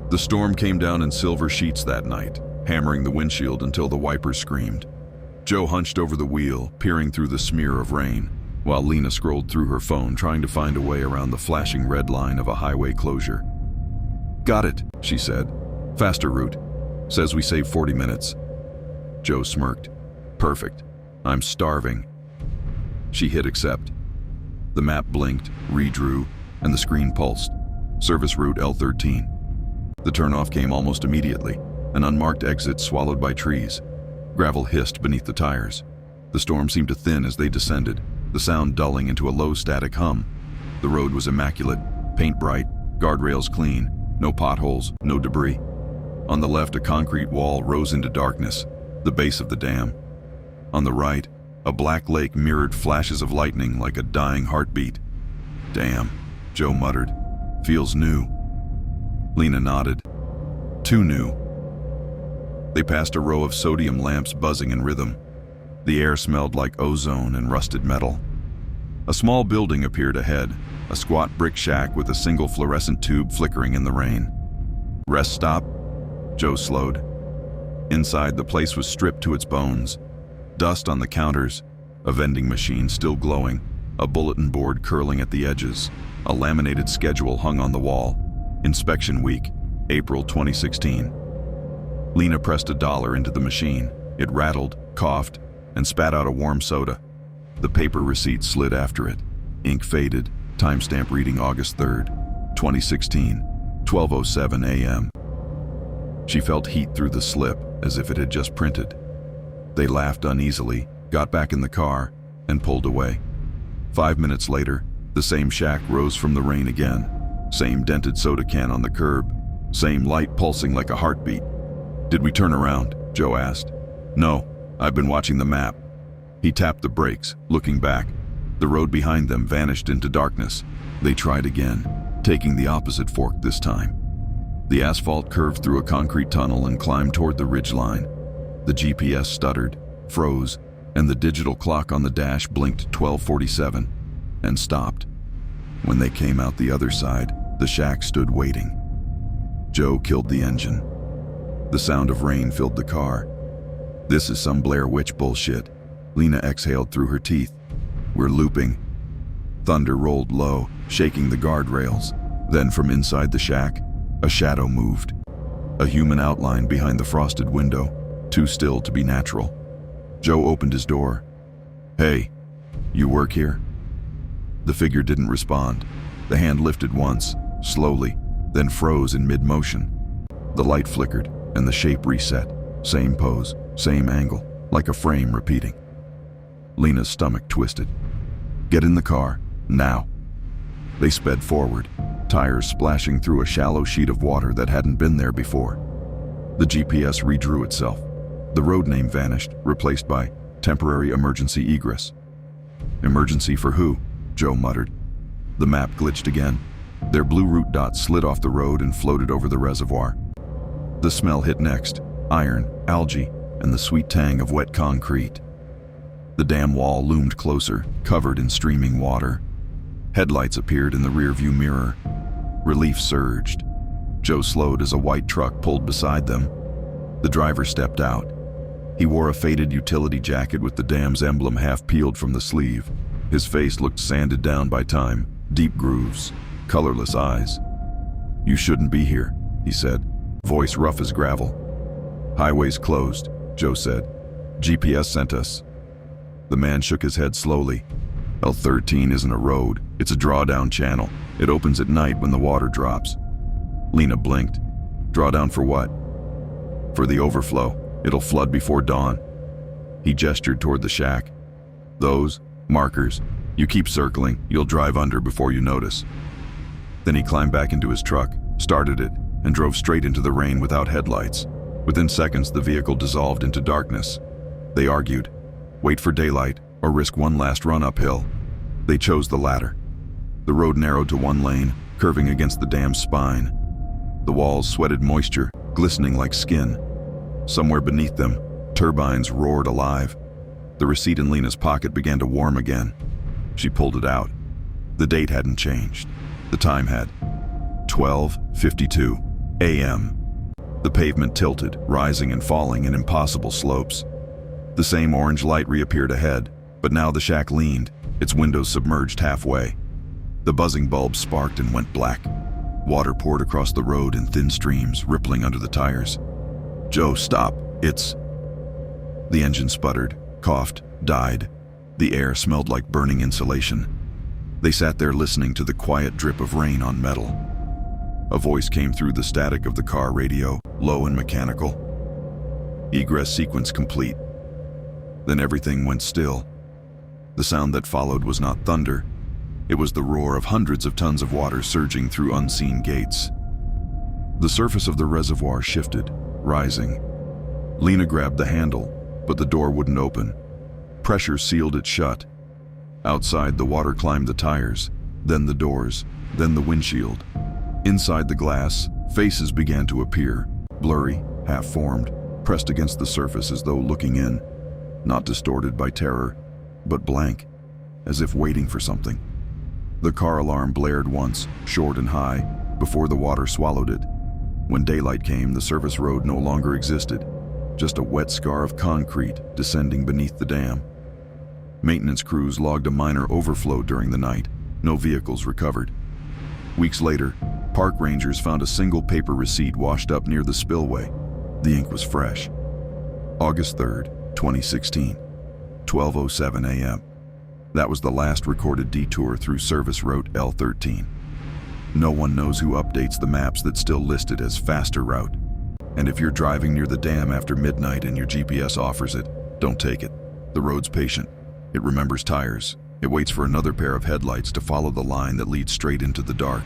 The storm came down in silver sheets that night, hammering the windshield until the wipers screamed. Joe hunched over the wheel, peering through the smear of rain, while Lena scrolled through her phone trying to find a way around the flashing red line of a highway closure. "Got it," she said. "Faster route. Says we save 40 minutes. Joe smirked. "Perfect. I'm starving." She hit accept. The map blinked, redrew, and the screen pulsed. Service route L13. The turnoff came almost immediately, an unmarked exit swallowed by trees. Gravel hissed beneath the tires. The storm seemed to thin as they descended, the sound dulling into a low static hum. The road was immaculate, paint bright, guardrails clean, no potholes, no debris. On the left, a concrete wall rose into darkness, the base of the dam. On the right, a black lake mirrored flashes of lightning like a dying heartbeat. "Damn," Joe muttered. "Feels new." Lena nodded. "Too new." They passed a row of sodium lamps buzzing in rhythm. The air smelled like ozone and rusted metal. A small building appeared ahead, a squat brick shack with a single fluorescent tube flickering in the rain. "Rest stop?" Joe slowed. Inside, the place was stripped to its bones. Dust on the counters, a vending machine still glowing, a bulletin board curling at the edges, a laminated schedule hung on the wall. Inspection week, April 2016. Lena pressed $1 into the machine. It rattled, coughed, and spat out a warm soda. The paper receipt slid after it. Ink faded, timestamp reading August 3rd, 2016, 12:07 a.m. She felt heat through the slip, as if it had just printed. They laughed uneasily, got back in the car, and pulled away. 5 minutes later, the same shack rose from the rain again. Same dented soda can on the curb. Same light pulsing like a heartbeat. "Did we turn around?" Joe asked. "No, I've been watching the map." He tapped the brakes, looking back. The road behind them vanished into darkness. They tried again, taking the opposite fork this time. The asphalt curved through a concrete tunnel and climbed toward the ridgeline. The GPS stuttered, froze, and the digital clock on the dash blinked 12:47 and stopped. When they came out the other side, the shack stood waiting. Joe killed the engine. The sound of rain filled the car. "This is some Blair Witch bullshit." Lena exhaled through her teeth. "We're looping." Thunder rolled low, shaking the guardrails. Then from inside the shack, a shadow moved. A human outline behind the frosted window, too still to be natural. Joe opened his door. "Hey, you work here?" The figure didn't respond. The hand lifted once, slowly, then froze in mid-motion. The light flickered, and the shape reset. Same pose, same angle, like a frame repeating. Lena's stomach twisted. "Get in the car, now." They sped forward, tires splashing through a shallow sheet of water that hadn't been there before. The GPS redrew itself. The road name vanished, replaced by temporary emergency egress. "Emergency for who?" Joe muttered. The map glitched again. Their blue route dots slid off the road and floated over the reservoir. The smell hit next: iron, algae, and the sweet tang of wet concrete. The dam wall loomed closer, covered in streaming water. Headlights appeared in the rearview mirror. Relief surged. Joe slowed as a white truck pulled beside them. The driver stepped out. He wore a faded utility jacket with the dam's emblem half peeled from the sleeve. His face looked sanded down by time, deep grooves, colorless eyes. "You shouldn't be here," he said, voice rough as gravel. "Highway's closed," Joe said. "GPS sent us." The man shook his head slowly. "L13 isn't a road, it's a drawdown channel. It opens at night when the water drops." Lena blinked. "Drawdown for what?" "For the overflow. It'll flood before dawn." He gestured toward the shack. "Those markers. You keep circling, you'll drive under before you notice." Then he climbed back into his truck, started it, and drove straight into the rain without headlights. Within seconds, the vehicle dissolved into darkness. They argued, wait for daylight or risk one last run uphill. They chose the latter. The road narrowed to one lane, curving against the dam's spine. The walls sweated moisture, glistening like skin. Somewhere beneath them, turbines roared alive. The receipt in Lena's pocket began to warm again. She pulled it out. The date hadn't changed. The time had. 12:52. a.m. The pavement tilted, rising and falling in impossible slopes. The same orange light reappeared ahead, but now the shack leaned, its windows submerged halfway. The buzzing bulbs sparked and went black. Water poured across the road in thin streams, rippling under the tires. "Joe, stop. It's..." The engine sputtered, coughed, died. The air smelled like burning insulation. They sat there listening to the quiet drip of rain on metal. A voice came through the static of the car radio, low and mechanical. "Egress sequence complete." Then everything went still. The sound that followed was not thunder. It was the roar of hundreds of tons of water surging through unseen gates. The surface of the reservoir shifted, rising. Lena grabbed the handle, but the door wouldn't open. Pressure sealed it shut. Outside, the water climbed the tires, then the doors, then the windshield. Inside the glass, faces began to appear, blurry, half-formed, pressed against the surface as though looking in, not distorted by terror, but blank, as if waiting for something. The car alarm blared once, short and high, before the water swallowed it. When daylight came, the surface road no longer existed, just a wet scar of concrete descending beneath the dam. Maintenance crews logged a minor overflow during the night. No vehicles recovered. Weeks later, park rangers found a single paper receipt washed up near the spillway. The ink was fresh. August 3rd, 2016, 12:07 a.m. That was the last recorded detour through Service Route L13. No one knows who updates the maps that still list it as faster route. And if you're driving near the dam after midnight and your GPS offers it, don't take it. The road's patient. It remembers tires. It waits for another pair of headlights to follow the line that leads straight into the dark.